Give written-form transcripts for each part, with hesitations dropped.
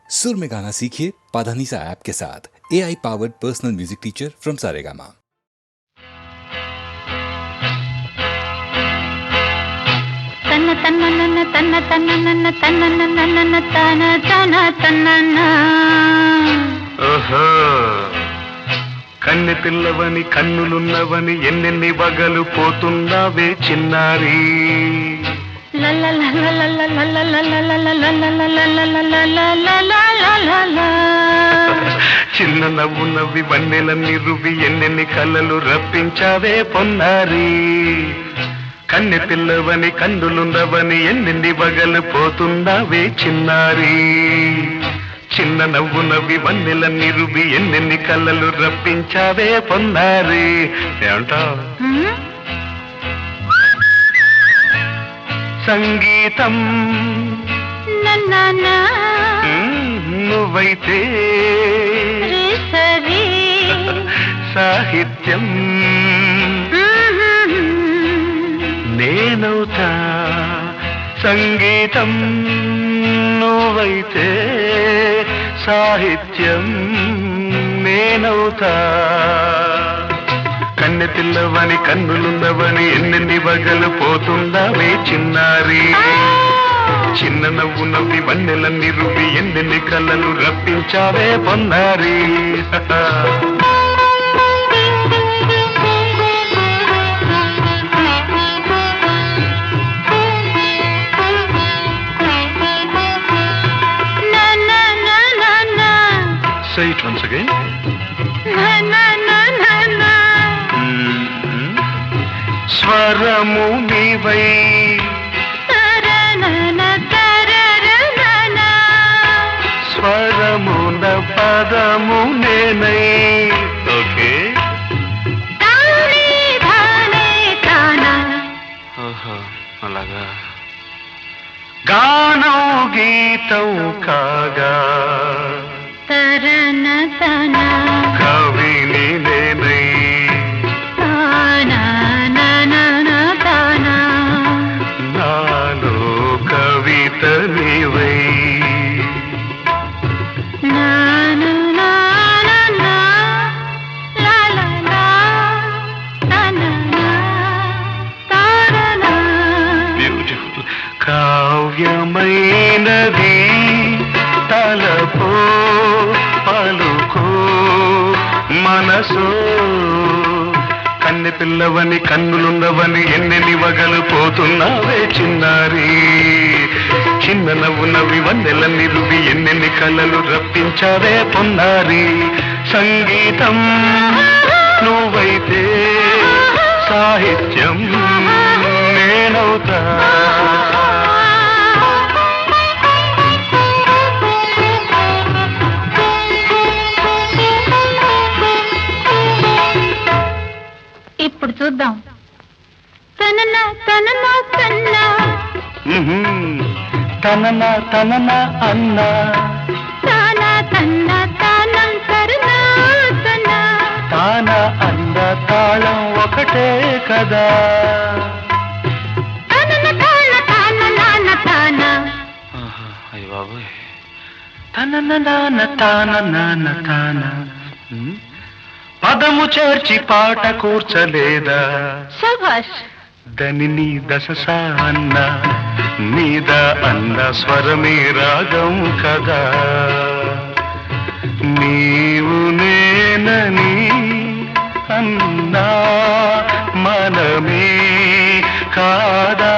सुर में गाना सीखिए पाधानीसा ऐप के साथ। AI powered personal music teacher from Saregama. तन्न तन्न नन्न तन्न तन्न नन्न तन्न नन्न नन्न तन तन तन्न ఓహో కన్నె పిల్లవని కన్నులున్నవని ఎన్నెన్ని వగలు పోతున్నావే చిన్నారి చిన్న నవ్వు నవ్వి వన్నెలన్నీ రువి ఎన్నెన్ని కళ్ళలు రప్పించావే పొన్నారి కన్నె పిల్లవని కన్నులున్నవని ఎన్నెన్ని వగలు పోతున్నావే చిన్నారి చిన్న నవ్వు నవ్వి వన్నెలన్నీ రువి ఎన్నెన్ని కళ్ళలు రప్పించావే పొన్నారి ఏమంటావు సంగీతం నువ్వైతే సాహిత్యం నేనవుతా సంగీతం నువ్వైతే సాహిత్యం నేనవుతా కన్నె పిల్లవని కన్నులున్నవని ఎన్నెన్ని వగలు పోతుందావే చిన్నారి చిన్న నవ్వు నవ్వి వన్నెలన్నీ రువి ఎన్నెన్ని కళ్ళలు రప్పించావే పొన్నారి Say it once again. స్వరము నీవై స్వరమున పదము నేనై ఓకే అలాగా గానం గీతం కాగా కవిని నేనై నాలో కవిత నీవై బ్యూటిఫుల్ కావ్యమైనది తలపో పలుకో మనసో కన్నె పిల్లవని కన్నులున్నవని ఎన్నెన్ని వగలు పోతున్నావే చిన్నారి చిన్న నవ్వు నవ్వి వన్నెలన్నీ రువి ఎన్నెన్ని కళ్ళలు రప్పించావే పొన్నారి సంగీతం నువ్వైతే సాహిత్యం నేనవుతా ఇప్పుడు చూద్దాం తనన తనన తన్నా తనన తనన అన్న తాన తన్న తానం కరుణ తన తాన అన్న తాళం ఒకటే కదా తనన తాన తాన నాన తాన అయ్య బాబోయ్ తనన నాన తాన నాన తాన పదము చేర్చి పాట కూర్చలేదా శభాష్ దని దశ అన్న మీద అన్న స్వరమే రాగం కదా నీవు నేనని అన్నా మనమే కాదా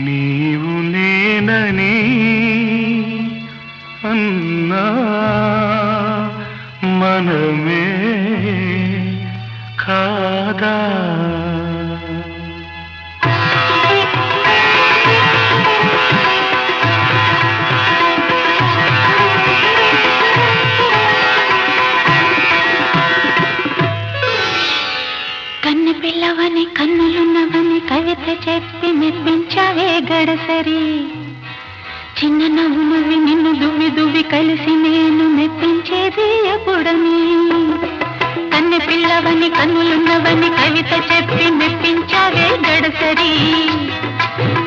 నీవు నేనని అన్నా మనమే కాదా కన్నె పిల్లవని కన్నులున్నవని కవిత చెప్పి మెప్పించావే గడసరి చిన్న నవ్వు నవ్వి నిన్ను దువ్వి దువ్వి కలిసి నేను మెప్పించేది ఎప్పుడని కన్నె పిల్లవని కన్నులున్నవని కవిత చెప్పి మెప్పించావే గడసరి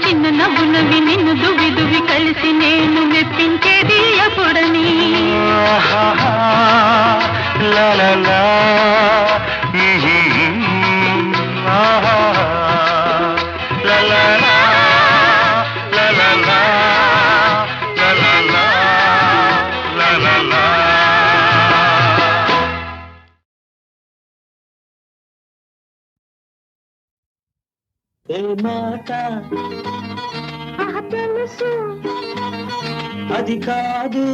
చిన్న నవ్వునవి నిన్ను దువి దువి కలిసి నేను మెప్పించేది ఎప్పుడని లా లా లా ఆహా లా లా లా లా లా లా లా లా లా లా లా. ఏ మాట తెలుసు అది కాదు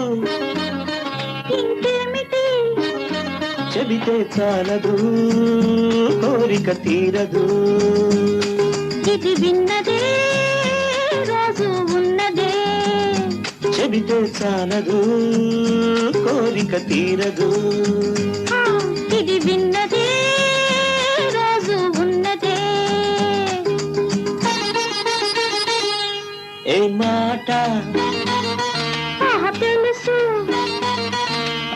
ఇంకేమిటి చెబితే చాలదు కోరిక తీరదు ఇది విన్నదే రోజు ఉన్నదే చెబితే చాలదు కోరిక తీరదు ఇది విన్నదే రోజు ఉన్నదే ఏ మాట తెలుసు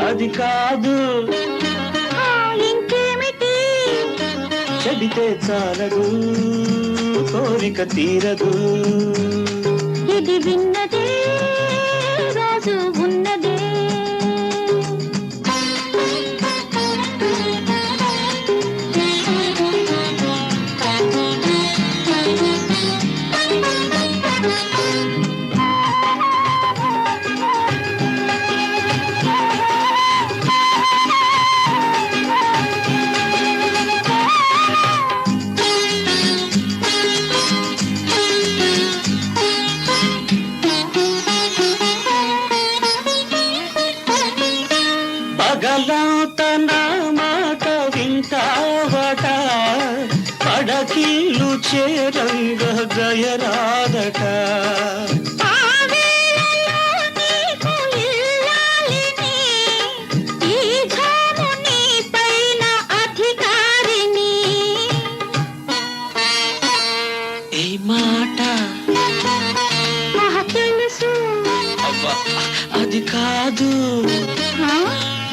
అది కాదు ఇంకేమిటి చెబితే చాలదు కోరిక తీరదు ఇది విన్నదే రోజు ఉన్నదే పగలంత నా మాట వింటావట పడకిల్లు చేరంగ గయరాదట ఏ మాట తెలుసు అబ్బా అది కాదు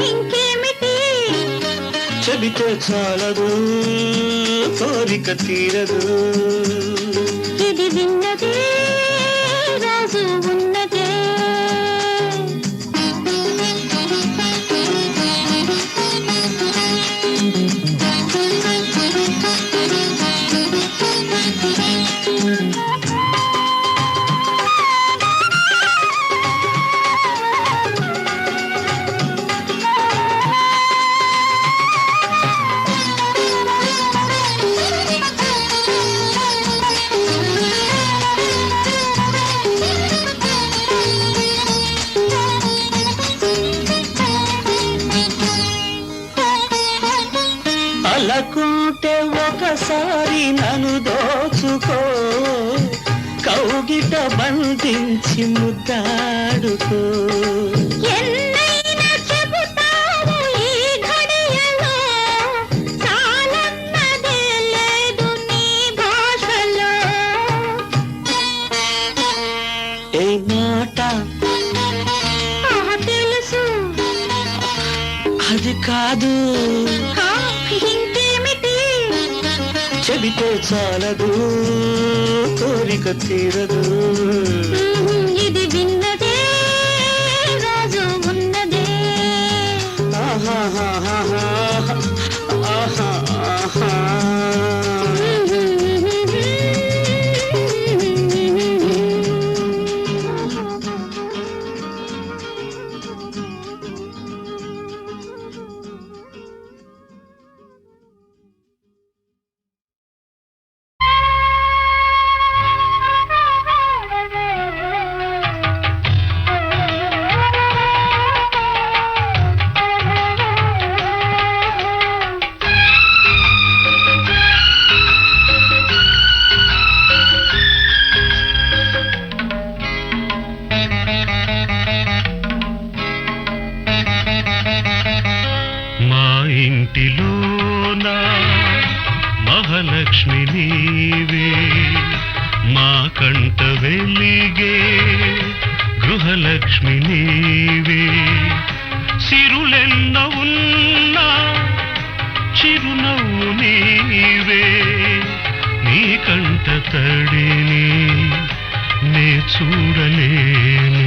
ఇంకేమిటి చెబితే చాలదు కోరిక తీరదు ఇది విన్నదే రోజు ఉన్నదే అలకుంటే ఒకసారి నన్ను దోచుకో కౌగిట బంధించి ముద్దాడుకో ఎన్నైనా చెబుతావు ఈ ఘడియలో చాలన్నదే లేదు నీ భాషలో ఏ మాట తెలుసు అది కాదు ఇంకేమిటి చెబితే చాలదు కోరిక తీరదు ఇది విన్నదే రోజు ఉన్నదే ఆహాహాహా, ఆహా, ఆహా. ఇంటిలోన మహాలక్ష్మి నీవే మా కంట వెలిగే గృహలక్ష్మి నీవే సిరులెన్న ఉన్నా చిరునవ్వు నీవే నీ కంట తడిని చూడలేను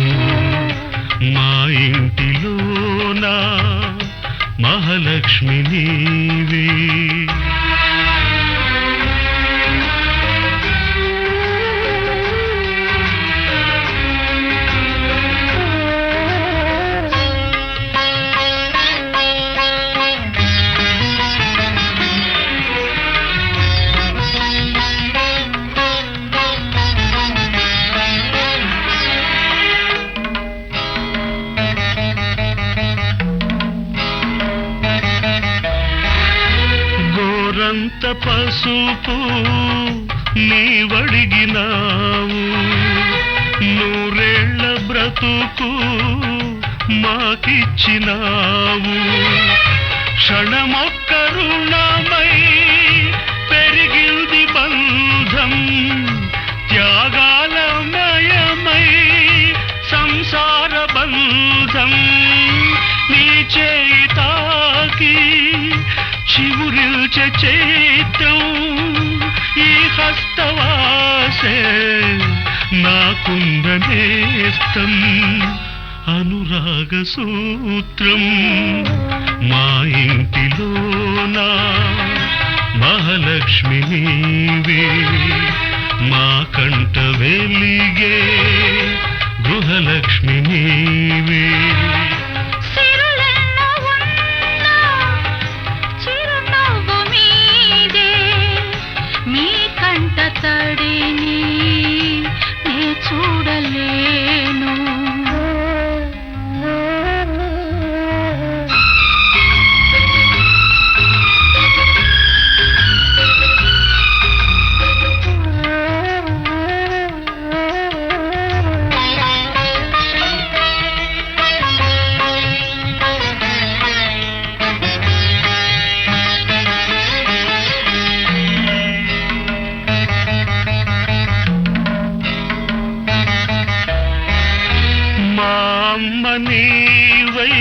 మా ఇంటిలోన మహాలక్ష్మి నీవే గోరంత పసుపు నీవడిగినావు నూరేళ్ల బ్రతుకు మాకిచ్చినావు క్షణమొక్క రుణమై పెరిగింది బంధం త్యాగాలమయమై సంసార బంధం నీ చేయి తాకి చివురిల్చే చైత్రం ఈ హస్తవాసే నాకుందనేస్తం అనురాగ సూత్రం మా ఇంటిలోన మహాలక్ష్మి నీవే మా కంట వెలిగే గృహలక్ష్మి నీవే తడిని నే చూడలేను అమ్మ నీవై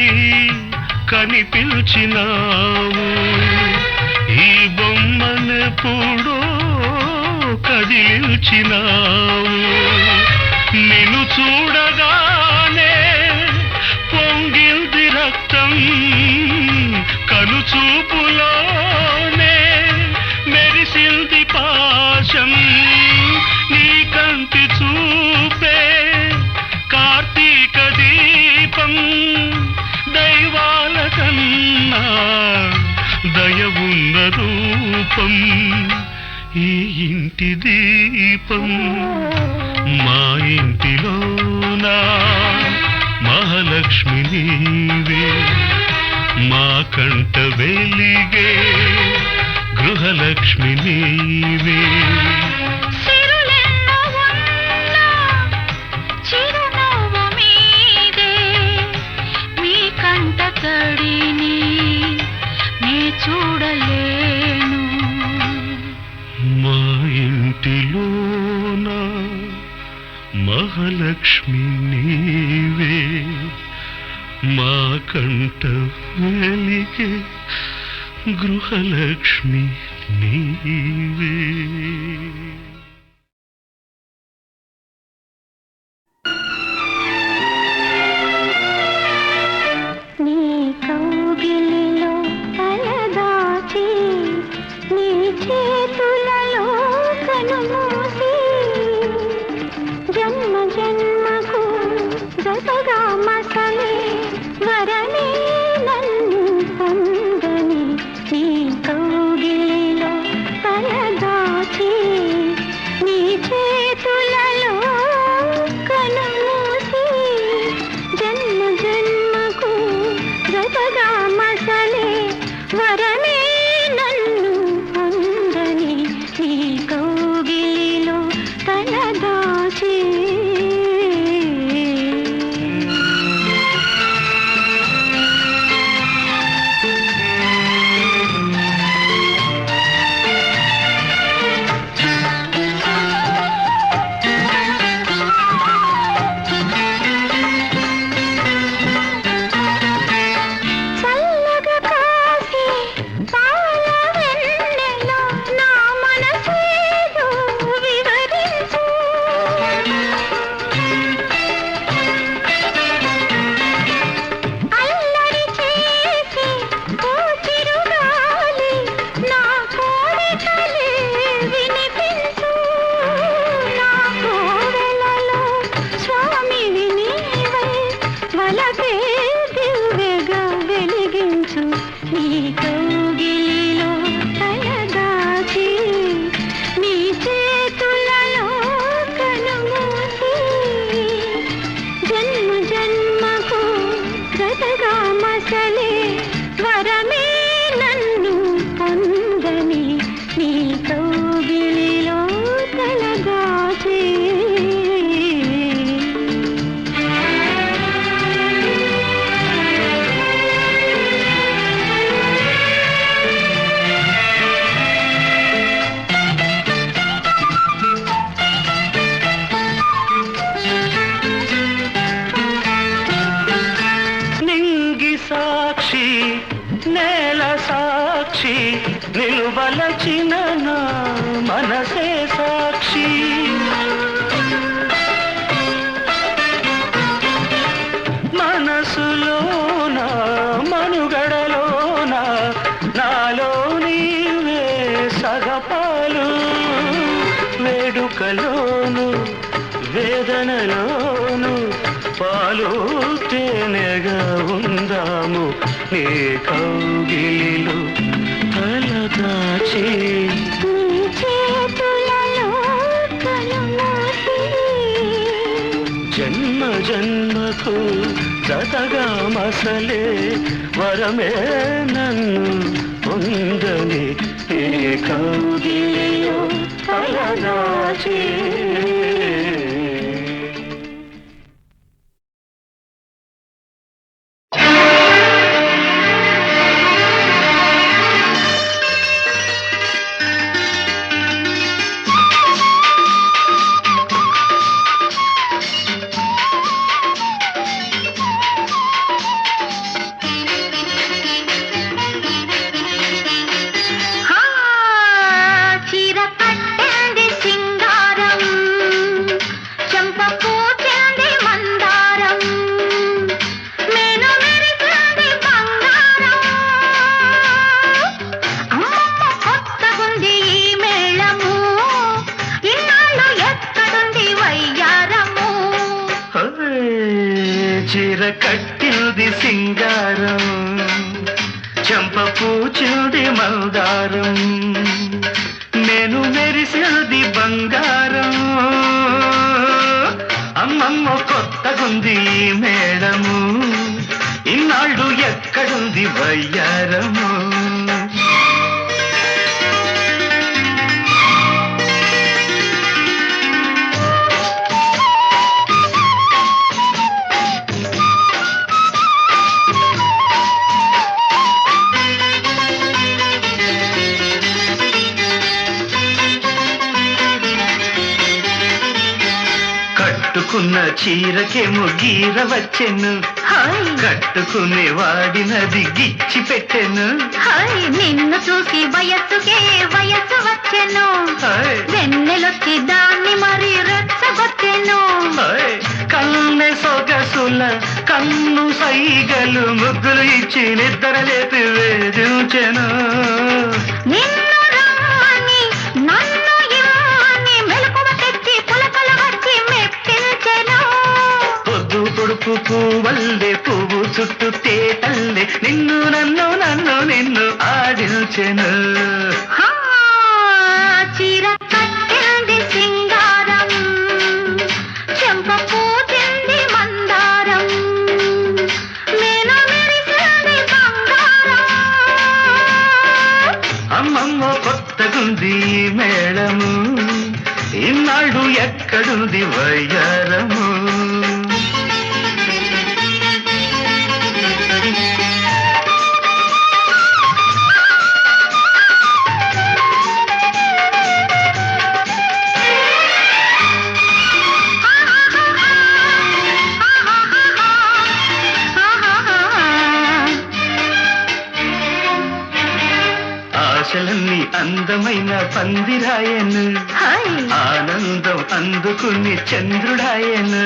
కనిపించినావు ఈ బొమ్మనెప్పుడో కదిలించినావు నిన్ను చూడగానే పొంగిల్ది రక్తం కనుచూపులోనే మెరిసింది పాశం నీ కంటి చూపే కార్తీక దీపం దైవాల కన్నా దయవున్న రూపం ఈ ఇంటి దీపం మా ఇంటిలోన మహాలక్ష్మి నీవే మా కంట వెలిగే గృహలక్ష్మి నీవే తడిని నే చూడలేను మా ఇంటిలోన మహాలక్ష్మి నీవే మా కంట వెలిగే గృహలక్ష్మి నీవే నిన్ను వలచిన నా మనసే సాక్షి మనసులోన మనుగడలోన నాలో నీవే సగపాలు వేడుకలోను వేదనలోను పాలు తేనెగా ఉందాము నీ కౌగిలిలో తలదాచి జన్మ జన్మకు జతగా మసలే వరమే నన్ను పొందని ఏ కౌగిలిలో తలదాచి చీర కట్టింది సింగారం చెంప పూచుడి మందారం నేను మెరిసినది బంగారం అమ్మమ్మ కొత్తగుంది ఈ మేడము ఇన్నాళ్ళు ఎక్కడుంది వయ్యారము కట్టుకున్న చీరకేమో గీర వచ్చెను కట్టుకునే వాడినది గిచ్చి పెట్టెను నిన్ను చూసి వయస్సుకే వయస్సు వచ్చెను వెన్నెలొచ్చి దాన్ని మరి రెచ్చగొచ్చెను కన్నె సొగసుల కన్ను సైగలు ముగ్గులు ఇచ్చి నిద్ర లేపి వేధించెను నిన్ను రమ్మని నన్ను ఇమ్మని మెలకువ తెచ్చి పులకలు వచ్చి మెప్పించెను పొద్దు పొడుపు పువ్వల్లే పువ్వు చుట్టూ తేటల్లే నిన్ను నన్ను నన్ను నిన్ను ఆడించెను చీర కట్టింది సింగారం చెంప పూచింది మందారం నేను మెరిసింది బంగారం అమ్మమ్మ కొత్తగుంది మేళము ఇన్నాళ్ళు ఎక్కడుంది వయ్యారము ఆశలన్నీ అందమైన పందిరాయను ఆనందం అందుకుని చంద్రుడాయను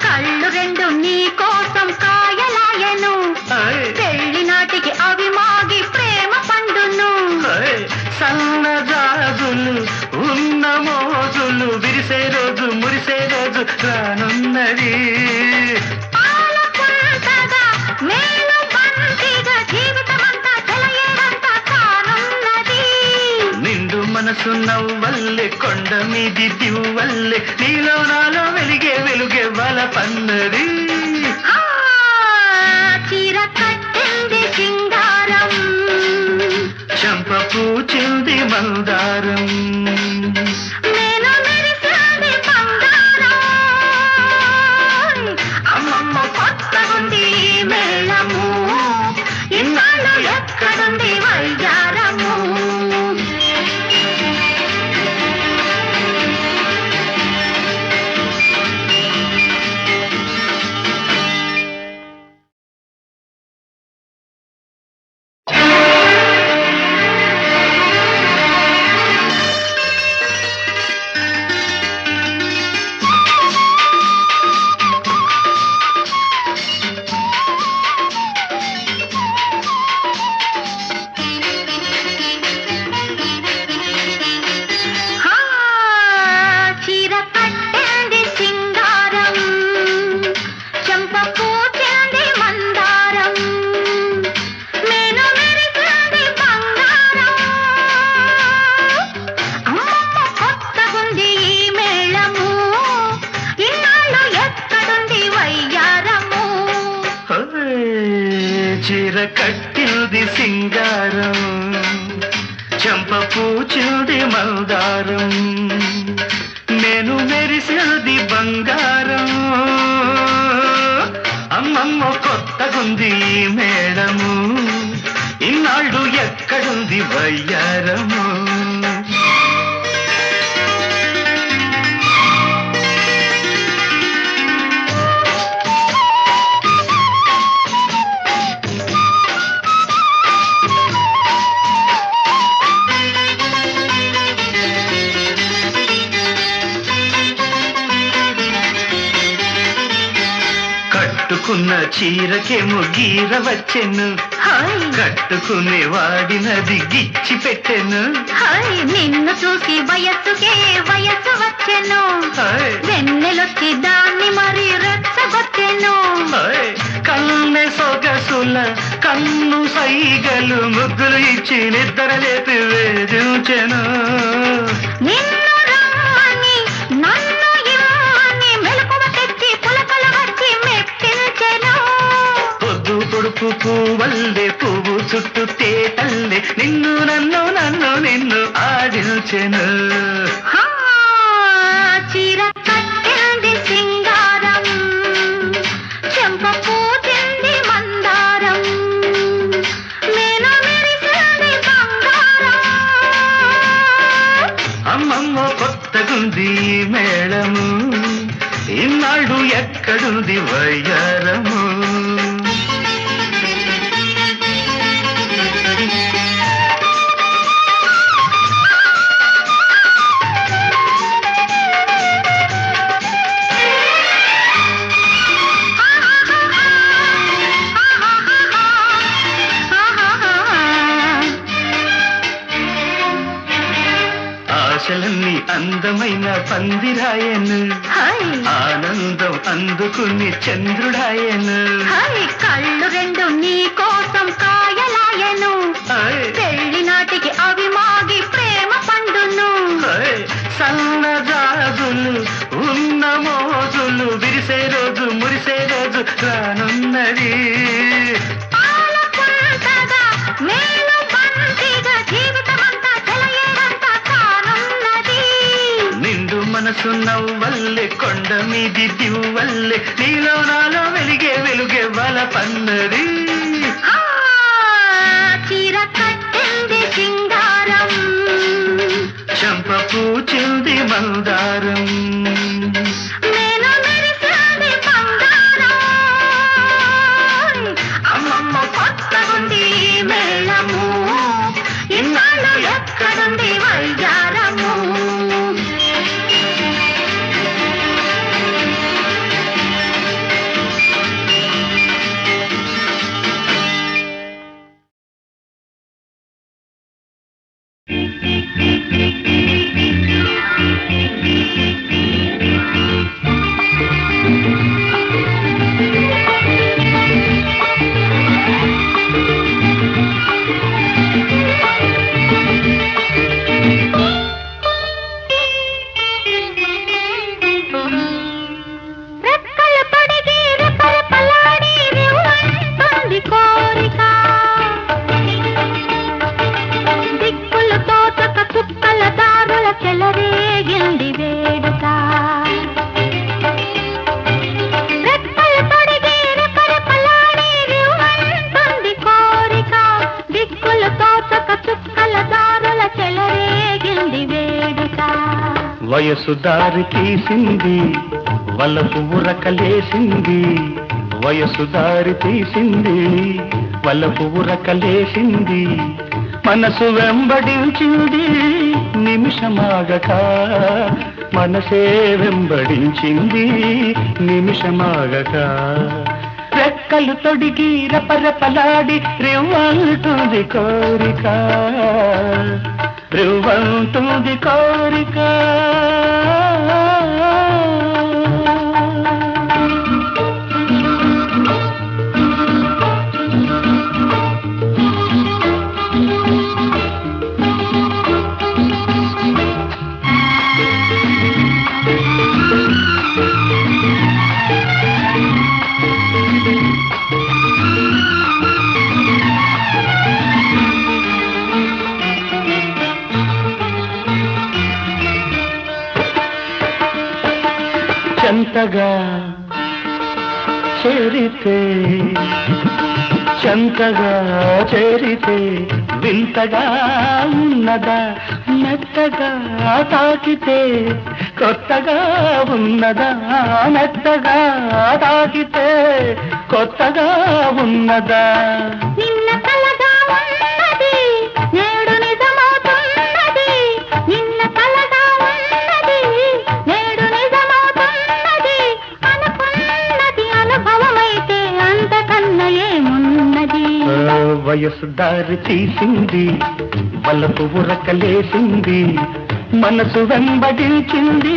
కళ్ళు రెండు నీ కోసం కాయలాయను పెళ్లి నాటికి అవి మాగి ప్రేమ పండును సన్నజాజులు ఉన్న మోజులు విరిసే రోజు మురిసే రోజు రానున్నది మనసు నవ్వల్లే కొండ మీది దివ్వల్లే నీలో నాలో వెలిగే వెలుగే వల పన్నది చీర కట్టింది సింగారం చెంప పూచింది మందారం నేను మెరిసింది బంగారం అమ్మమ్మ కొత్తగుంది మేళము ఇన్నాళ్ళు ఎక్కడుంది వయ్యారము చీర కట్టింది సింగారం చెంప పూచింది మందారం నేను మెరిసినది బంగారం అమ్మమ్మ కొత్తగుంది ఈ మేడము ఇన్నాళ్ళు ఎక్కడుంది వయ్యారము కట్టుకున్న చీరకేమో గీర వచ్చెను కట్టుకునే వాడినది గిచ్చి పెట్టెను నిన్ను చూసి వయస్సుకే వయస్సు వచ్చెను వెన్నెలొచ్చి దాన్ని మరి రెచ్చగొట్టెను కన్నె సొగసుల కన్ను సైగలు ముగ్గులు ఇచ్చి నిద్రలేపి వేధించెను నిన్ను రమ్మని నన్ను ఇమ్మని మెలకువ తెచ్చి పులకలు వచ్చి మెప్పించెను పొద్దు పొడుపు పువ్వల్లే పువ్వు చుట్టూ తేటల్లే నిన్ను నన్ను నన్ను నిన్ను ఆడించెను చీర కట్టింది సింగారం చెంప పూచింది మందారం నేను మెరిసింది బంగారం అమ్మమ్మ కొత్తగుంది మేళము ఇన్నాళ్ళు ఎక్కడుంది వయ్యారము ఆశలన్నీ అందమైన పందిరాయను ఆనందం అందుకుని చంద్రుడాయను కళ్ళు రెండు నీ కోసం కాయలాయను పెళ్లి నాటికి అవి మాగి ప్రేమ పండును సన్నజాజులు ఉన్న మోజులు విరిసే రోజు మురిసే రోజు రానున్నది నిండు మనసు నవ్వల్లే కొండ మీది దివ్వల్లే నీలో నాలో వెలిగే వెలుగే వల పన్నది చీర కట్టింది సింగారం చెంప పూచింది మందారం నేను మెరిసింది బంగారం అమ్మమ్మ కొత్తగుంది మేళము ఇన్నాళ్ళు ఎక్కడుంది వయ్యారము వయసు దారి తీసింది వలపు ఉరకలేసింది వయసు దారి తీసింది వలపు ఉరకలేసింది మనసు వెంబడించింది నిమిషమాగక మనసే వెంబడించింది నిమిషమాగక రెక్కలు తొడిగి రపరపలాడి రివ్వంటుంది కోరిక రివ్వంటుంది కోరిక చేరితే చెంతగా చేరితే వింతగా ఉన్నదా మెత్తగా తాకితే కొత్తగా ఉన్నదా మెత్తగా తాకితే కొత్తగా ఉన్నదా నిన్న కలగా ఉన్నది నేడు నిజమవుతున్నది నిన్న కలగా ఉన్నది నేడు నిజమవుతున్నది అనుకున్నది అనుభవమైతే అంతకన్నా ఏమున్నది వయసు దారి తీసింది వలపు ఉరకలేసింది మనసు వెంబడించింది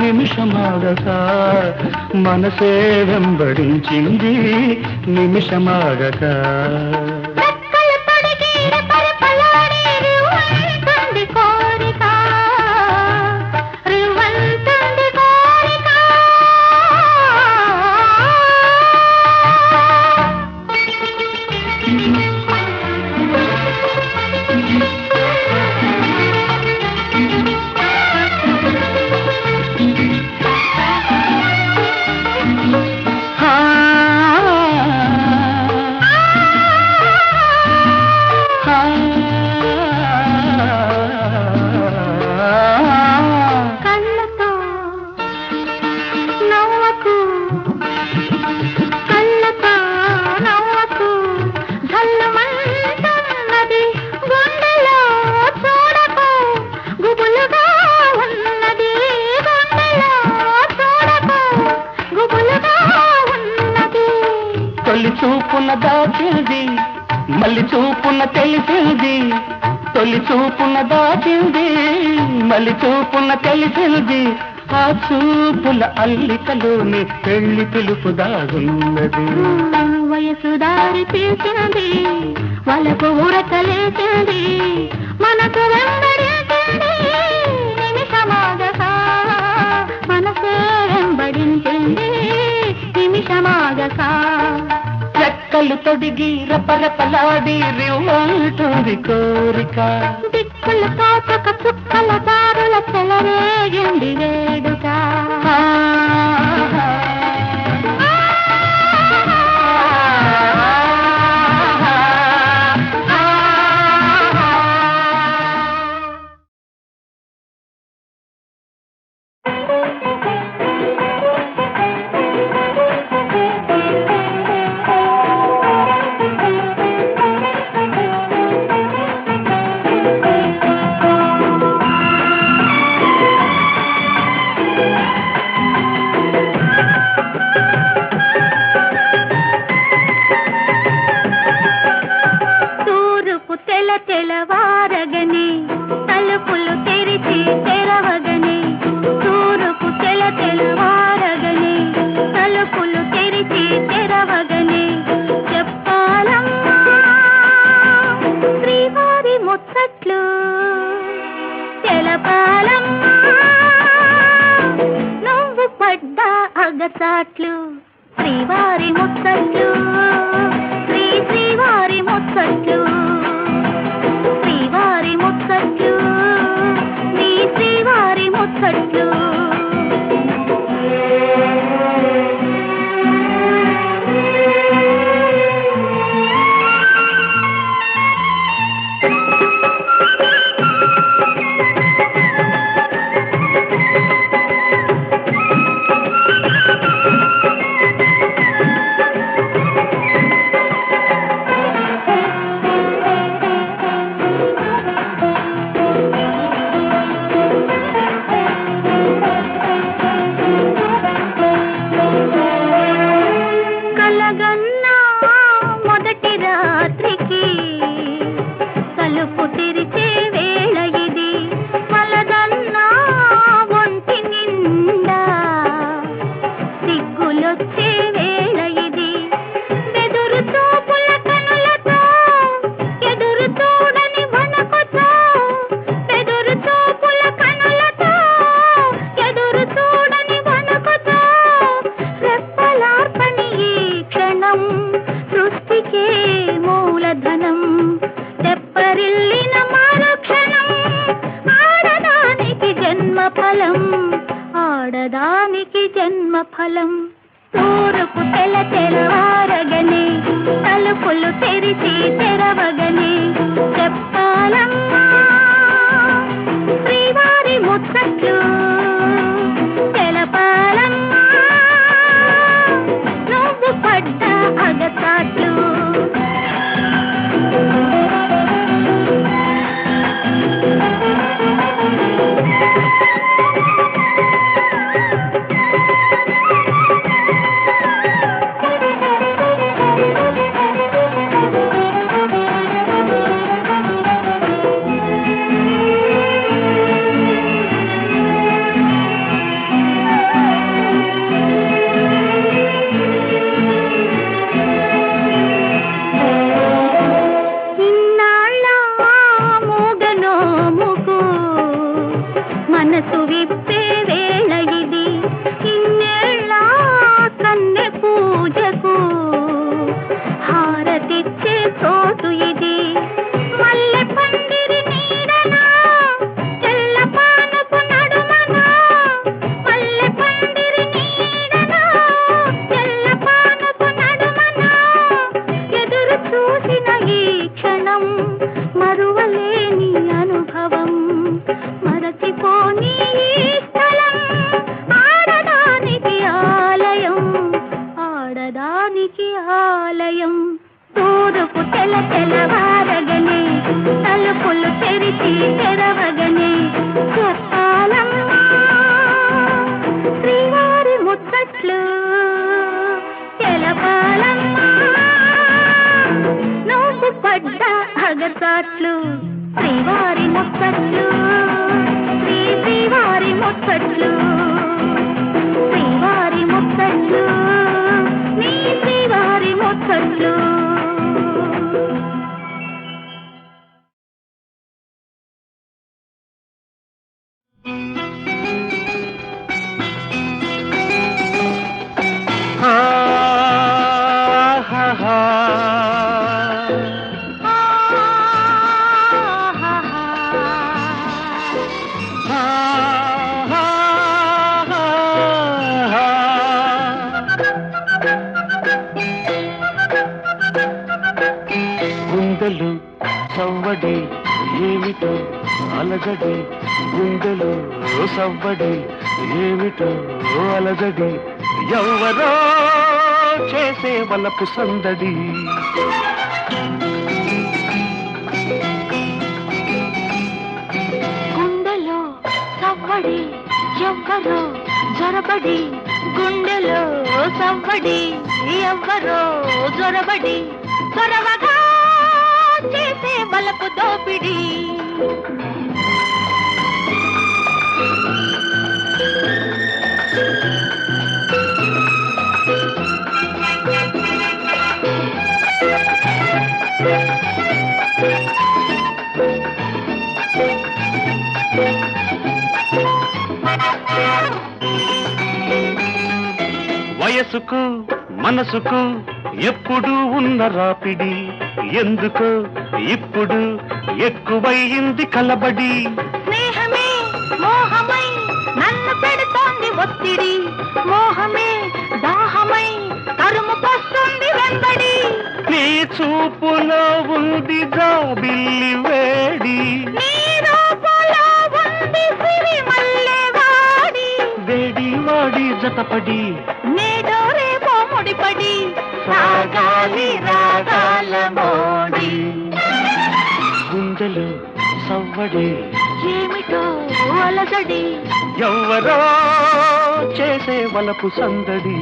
నిమిషమాగక మనసే వెంబడించింది నిమిషమాగక రెక్కలు తొడిగి రెపరెపలాడి రివ్వంటుంది కోరిక రివ్వంటుంది కోరిక కళ్ళతో నవ్వకు కళ్ళతో నవ్వకు ఝల్లుమంటున్నది గుండెలో చూడకు గుబులుగా ఉన్నది గుండెలో చూడకు గుబులుగా ఉన్నది తొలి చూపున దాచింది మళ్ళీ చూపున తెలిసింది తొలి చూపున దాచింది మళ్ళీ చూపున తెలిసింది ఆ చూపుల అల్లికలోని పెళ్లి పిలుపు దాగున్నది వయసు దారి తీసింది వాళ్ళకు ఊరకలేసింది మనకు వెంబడించింది నిమిషమాగక మనసే వెంబడించింది నిమిషమాగక రెక్కలు తొడిగి రపరపలాడి రివ్వంటుంది కోరిక దిక్కులు తోచక చుక్కల దారుల చెలరేగింది వేడుక తెలవారగనే తలుపులు తెరిచి తెరవగనే తూరుపు తెలవారగనే తలుపులు తెరిచి తెరవగనే చెప్పాలమ్మా శ్రీవారి ముచ్చట్లు తెలపాలమ్మా నువ్వు పడ్డ అగసాట్లు శ్రీవారి ముచ్చట్లు శ్రీవారి ముచ్చట్లు శ్రీవారి ముచ్చట్లు నీ శ్రీవారి ముచ్చట్లు ఆడదానికి జన్మ ఫలం తూరుపు తెల జగదానికి ఆలయం తూరుపు తెలవారగనే తలుపులు తెరిచి తెరవగనే చెప్పాలమ్మా శ్రీవారి ముచ్చట్లు తెలపాలమ్మా నువ్వు పడ్డ అగచాట్లు శ్రీవారి ముచ్చట్లు శ్రీవారి ముచ్చట్లు శ్రీవారి ముచ్చట్లు నీ శ్రీవారి ముచ్చట్లు గుండెలు సవ్వడి ఏమిటో అలజడి గుండెలు సవ్వడి ఏమిటో అలజడి ఎవరో చేసే వలపు సందడి గుండెలో సవ్వడి ఎవ్వరో జొరబడి గుండెలో సవ్వడి ఎవ్వరో జొరబడి చొరవగా చేసే బలపు దోపిడి వయసుకు మనసుకు ఎప్పుడు ఉన్న రాపిడి ఎందుకు ఇప్పుడు ఎక్కువయింది కలబడి స్నేహమే మోహమై నన్ను పెడుతోంది ఒత్తిడి మోహమే దాహమై తరుముకొస్తుంది వెంబడి నీ చూపులో ఉంది జాబిల్లి వేడి నీ రూపులో ఉంది సిరిమల్లె వాడి వేడి వాడి జతపడి నేడో రేపో ముడిపడి సాగాలి రాగాల మోడి గుండెలు సవ్వడి ఏమిటో అలజడి ఎవ్వరో చేసే వలపు సందడి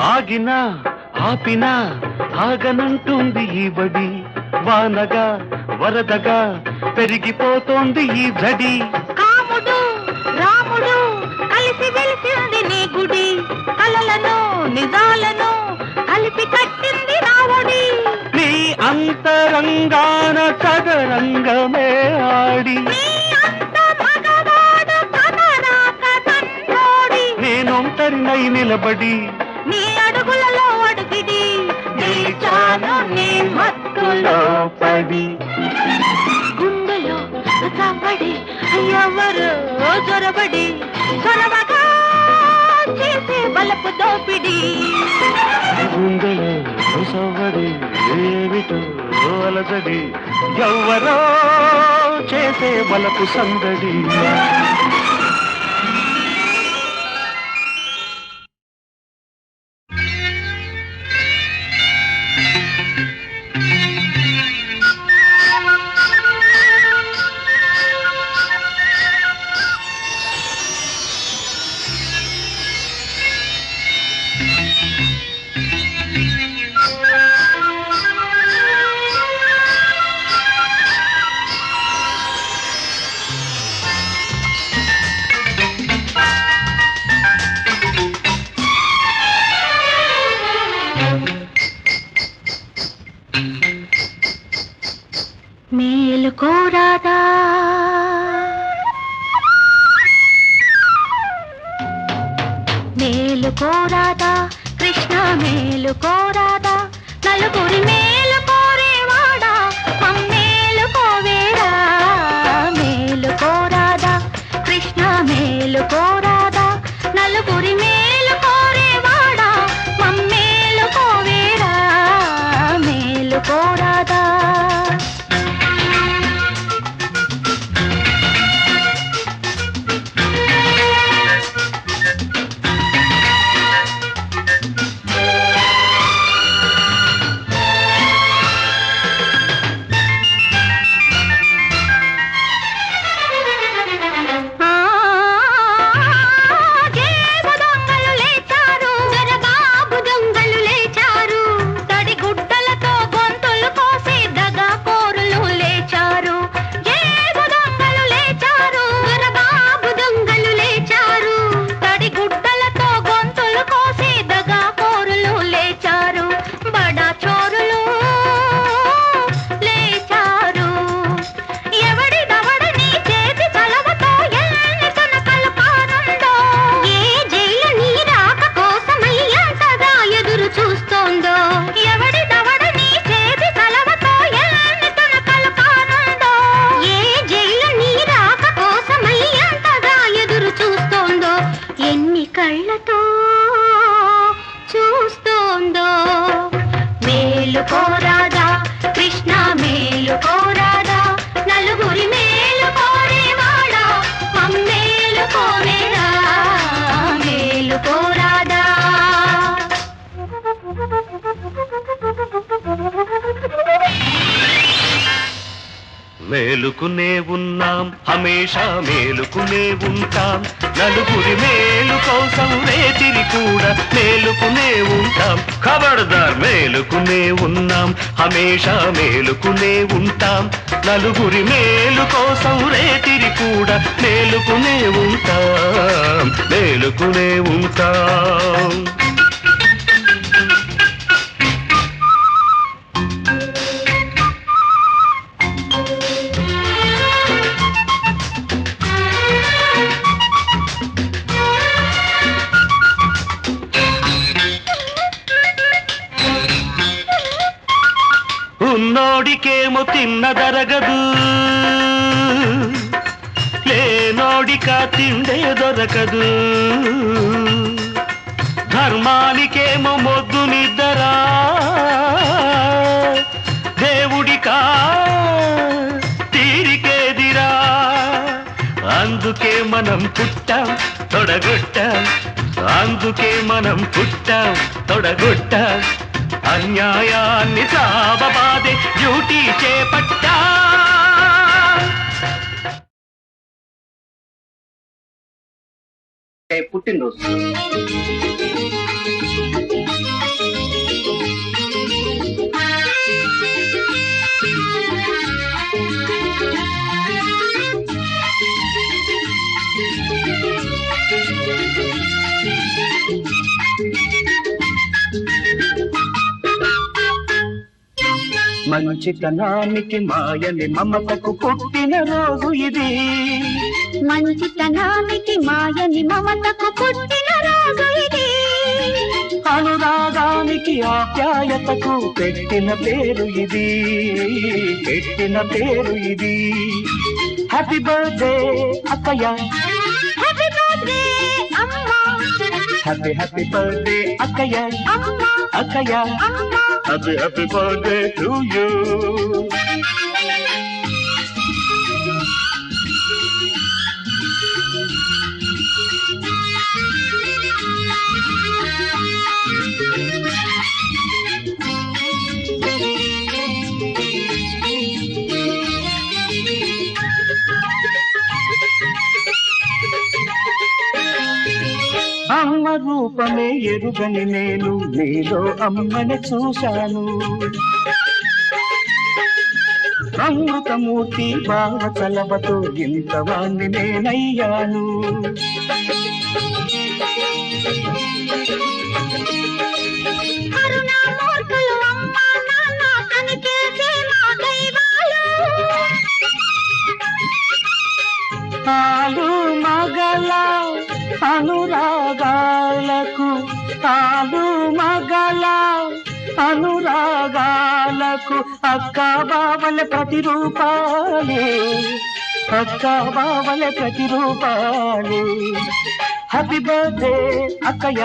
ఆగినా ఆపినా ఆగనంటుంది ఈ బడి వానగా వరదగా పెరిగిపోతోంది ఈ జడి కాముడు రాముడు కలిసి వెలిసింది నీ గుడి కలలను నిజాలను కలిపి కట్టింది రావుడి నీ అంతరంగాన చదరంగమే ఆడి నీ అంత మగవాడు కథరాక తండ్రోడి నేనొంటరినై నిలబడి నీ అడుగులలో అడుగిడి నిలిచాను నీ మత్తులో పడి గుండెలో సవ్వడి ఎవరు జొరబడి చొరవగా చేసే బలపు దోపిడి గుండెలు సవ్వడి ఏమిటో అలజడి ఎవ్వరో చేసే బలపు సందడి మేలుకోరాదా మేలుకోరాదా కృష్ణ మేలుకోరాదా నలుగురి మేలు కోరేవాడా మమ్మేలుకోవేరా మేలుకోరాదా కృష్ణ మేలుకోరాదా నలుగురి మేలు కోరేవాడా మమ్మేలుకో మేలు కోరాదా కృష్ణ మేలు కోరాదా నలుగురి మేలు కోరేవాడా మమ్మేలు కోరేరా మేలు కోరాదా మేలుకునే ఉన్నాం హమేషా మేలుకునే ఉంటాం నలుగురి మేలు కోసం రేతిరి కూడా మేలుకునే ఉంటాం ఖబర్దార్ మేలుకునే ఉన్నాం హమేషా మేలుకునే ఉంటాం నలుగురి మేలు కోసం రేతిరి కూడా మేలుకునే ఉంటాం మేలుకునే ఉంటాం ఉన్నోడికేమో తిన్నదరగదు లేనోడిక తిండే దొరకదు ధర్మానికేమో మొద్దు నిద్దరా దేవుడికా తీరికేదిరా అందుకే మనం పుట్టాం తొడగొట్టాం అందుకే మనం పుట్టాం తొడగొట్టాం అన్యాయాన్ని సాబబాదే డ్యూటీ చేపట్టా పుట్టినరోజు మంచితనానికి మాయని మమతకు పుట్టిన రోజు ఇది మంచితనానికి మాయని మమతకు పుట్టిన రోజు ఇది అనురాగానికి ఆప్యాయతకు పెట్టిన పేరు ఇది పెట్టిన పేరు ఇది హ్యాపీ బర్త్డే అక్కయ్య హ్యాపీ బర్త్డే అమ్మా హ్యాపీ హ్యాపీ బర్త్డే అక్కయ్య అమ్మా అక్కయ్య అమ్మా happy happy birthday to you అమ్మ రూపమే ఎరుగని నేను నీలో అమ్మని చూశాను అమృతమూర్తి బావ చలవతో ఇంతవాణ్ణి నేనయ్యాను కరుణామూర్తులు అమ్మా నాన్న కనిపించే మా దైవాలు ఆలు మగల అనురాగాలకు ఆలు మగల అనురాగాలకు అక్క బావల ప్రతిరూపాలు అక్క బావల ప్రతిరూపాలు హ్యాపీ బర్త్డే అక్కయ్య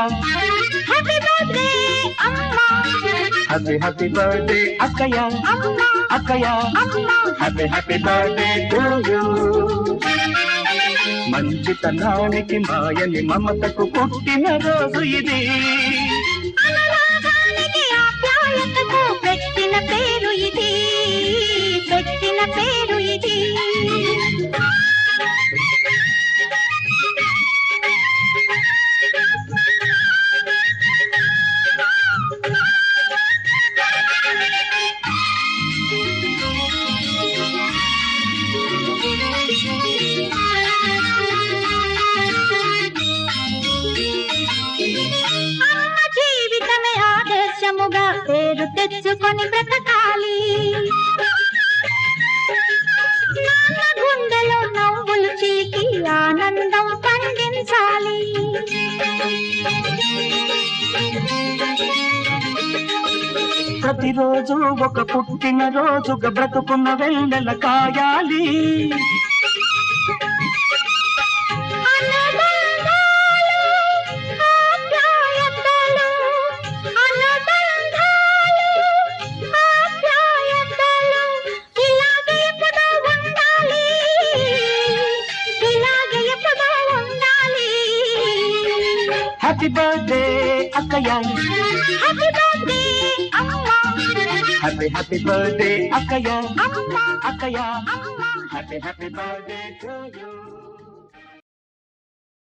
హ్యాపీ బర్త్డే అమ్మా హ్యాపీ హ్యాపీ బర్త్డే అక్కయ్య అమ్మా అక్కయ్య అమ్మా happy happy birthday to you మంచితనానికి మాయని మమతకు పుట్టిన రోజు ఇది అనురాగానికి ఆప్యాయతకు పెట్టిన పేరు ఇది పెట్టిన పేరు ఇది అమ్మ జీవితమే ఆదర్శముగా పేరు తెచ్చుకొని బ్రతకాలి నాన్న గుండెలో నవ్వులు చీకి ఆనందం పండించాలి ప్రతిరోజు ఒక పుట్టిన రోజుగా బ్రతుకున్న వెన్నెల కాయాలి అక్కయ్య. హ్యాపీ బర్త్డే అమ్మా హ్యాపీ హ్యాపీ బర్త్డే అక్కయ్య. అమ్మా అక్కయ్య అమ్మా happy happy birthday to you.